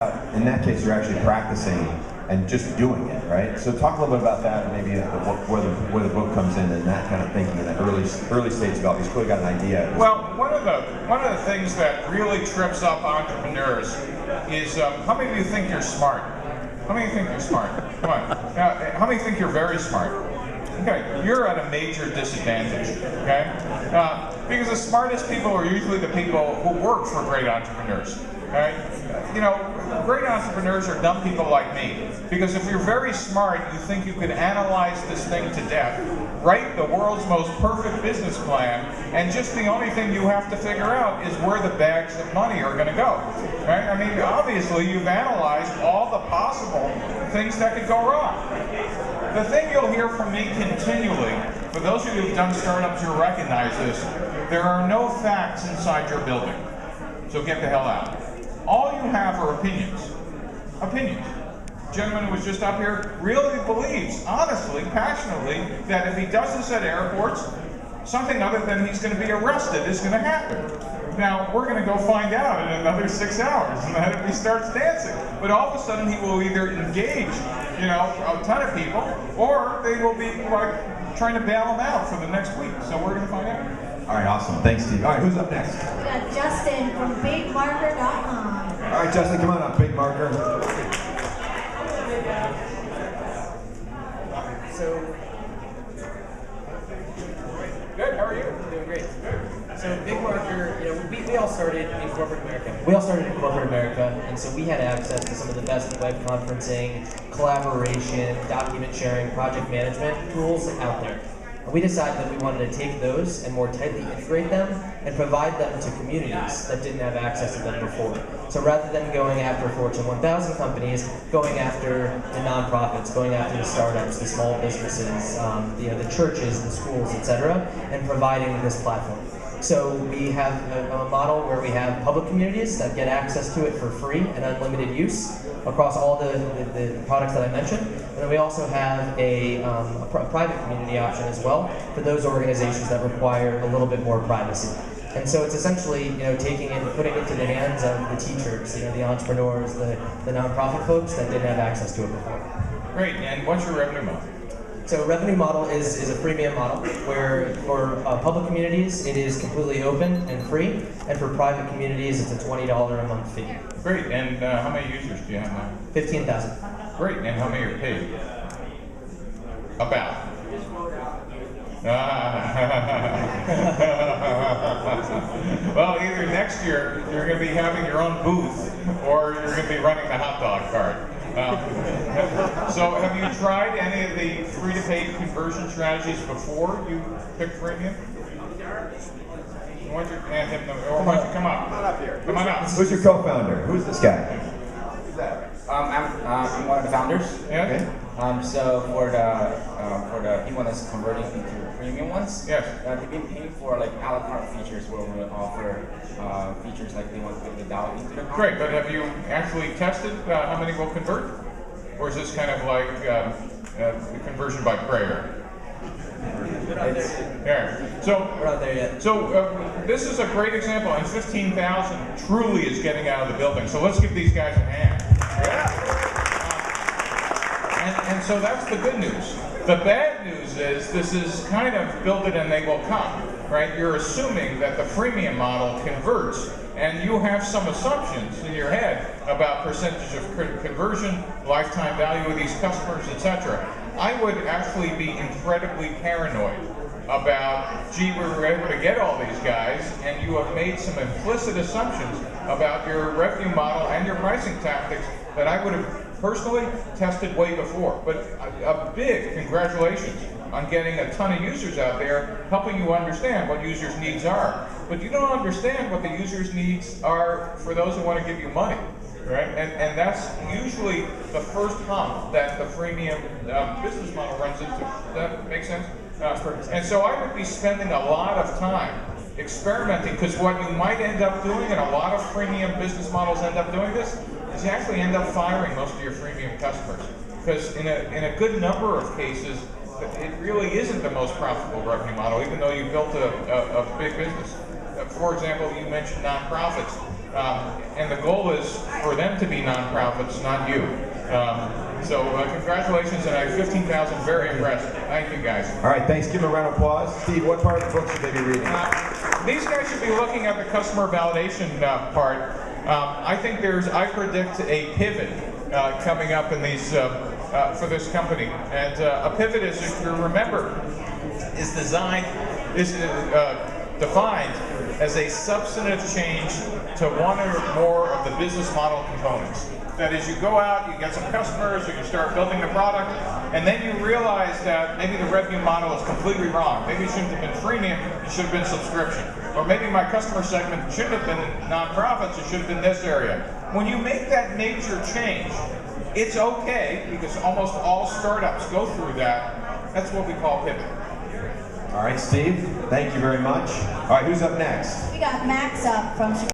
In that case, you're actually practicing and just doing it, right? So talk a little bit about that, and maybe where the book comes in and that kind of thinking in that early stage development. You've clearly got an idea. Well, one of the things that really trips up entrepreneurs is how many of you think you're smart? How many think you're smart? Come on. How many think you're very smart? Okay, you're at a major disadvantage. Okay, because the smartest people are usually the people who work for great entrepreneurs. Right? You know, great entrepreneurs are dumb people like me. Because if you're very smart, you think you can analyze this thing to death, write the world's most perfect business plan, and just the only thing you have to figure out is where the bags of money are going to go. Right? I mean, obviously, you've analyzed all the possible things that could go wrong. The thing you'll hear from me continually, for those of you who've done startups, you'll recognize this, there are no facts inside your building. So get the hell out. All you have are opinions. Opinions. The gentleman who was just up here really believes, honestly, passionately, that if he does this at airports, something other than he's going to be arrested is going to happen. Now, we're going to go find out in another 6 hours, and then if he starts dancing. But all of a sudden, he will either engage, you know, a ton of people, or they will be like trying to bail him out for the next week. So we're going to find out. All right, awesome. Thanks, Steve. All right, who's up next? We got Justin from BigMarker.com. All right, Justin, come on up, Big Marker. So, Good, how are you? doing great. So, Big Marker, you know, we all started in corporate America. We all started in corporate America, and so we had access to some of the best web conferencing, collaboration, document sharing, project management tools out there. And we decided that we wanted to take those and more tightly integrate them and provide them to communities that didn't have access to them before. So rather than going after Fortune 1000 companies, going after the nonprofits, going after the startups, the small businesses, you know, the churches, the schools, etc., and providing this platform. So we have a model where we have public communities that get access to it for free and unlimited use across all the products that I mentioned. And then we also have a private community option as well for those organizations that require a little bit more privacy. And so it's essentially, you know, taking it and putting it to the hands of the teachers, you know, the entrepreneurs, the nonprofit folks that didn't have access to it before. Great, and what's your revenue model? So revenue model is a freemium model where for public communities it is completely open and free, and for private communities it's a $20 a month fee. Great, and how many users do you have now? 15,000. Great, and how many are paid? About. Well, either next year you're going to be having your own booth, or you're going to be running the hot dog cart. So have you tried any of the free-to-paid conversion strategies before you picked freemium? Why don't you hand him them, or why don't you come up? Come on up here. Come on up. Who's your co-founder? Who's this guy? I'm one of the founders. Yeah. Okay. So for the people that's converting into premium ones, Yes. they've been paying for like a la carte features where we offer features like they want to put the dial into the car. Great, but have you actually tested how many will convert? Or is this kind of like the conversion by prayer? There. So, We're not there yet. So this is a great example, and 15,000 truly is getting out of the building. So let's give these guys a hand. And so that's the good news. The bad news is this is kind of build it and they will come, right? You're assuming that the freemium model converts, and you have some assumptions in your head about percentage of conversion, lifetime value of these customers, etc. I would actually be incredibly paranoid about, gee, we were able to get all these guys, and you have made some implicit assumptions about your revenue model and your pricing tactics that I would have personally tested way before. But a big congratulations on getting a ton of users out there, helping you understand what users' needs are. But you don't understand what the users' needs are for those who want to give you money, right? And that's usually the first hump that the freemium business model runs into. Does that make sense? And so I would be spending a lot of time experimenting, because what you might end up doing, and a lot of freemium business models end up doing this, is you actually end up firing most of your freemium customers. Because in a good number of cases, it really isn't the most profitable revenue model, even though you built a big business. For example, you mentioned nonprofits. And the goal is for them to be nonprofits, not you. So congratulations, and I have 15,000 very impressed. Thank you, guys. All right, thanks. Give them a round of applause. Steve, what part of the book should they be reading? These guys should be looking at the customer validation part. I predict a pivot coming up in these for this company. And a pivot is, if you remember, is defined as a substantive change to one or more of the business model components. That is, you go out, you get some customers, you start building the product, and then you realize that maybe the revenue model is completely wrong. Maybe it shouldn't have been freemium, it should have been subscription. Or maybe my customer segment shouldn't have been nonprofits, it should have been this area. When you make that major change, it's okay, because almost all startups go through that. That's what we call pivot. All right, Steve, thank you very much. All right, who's up next? We got Max up from Chicago.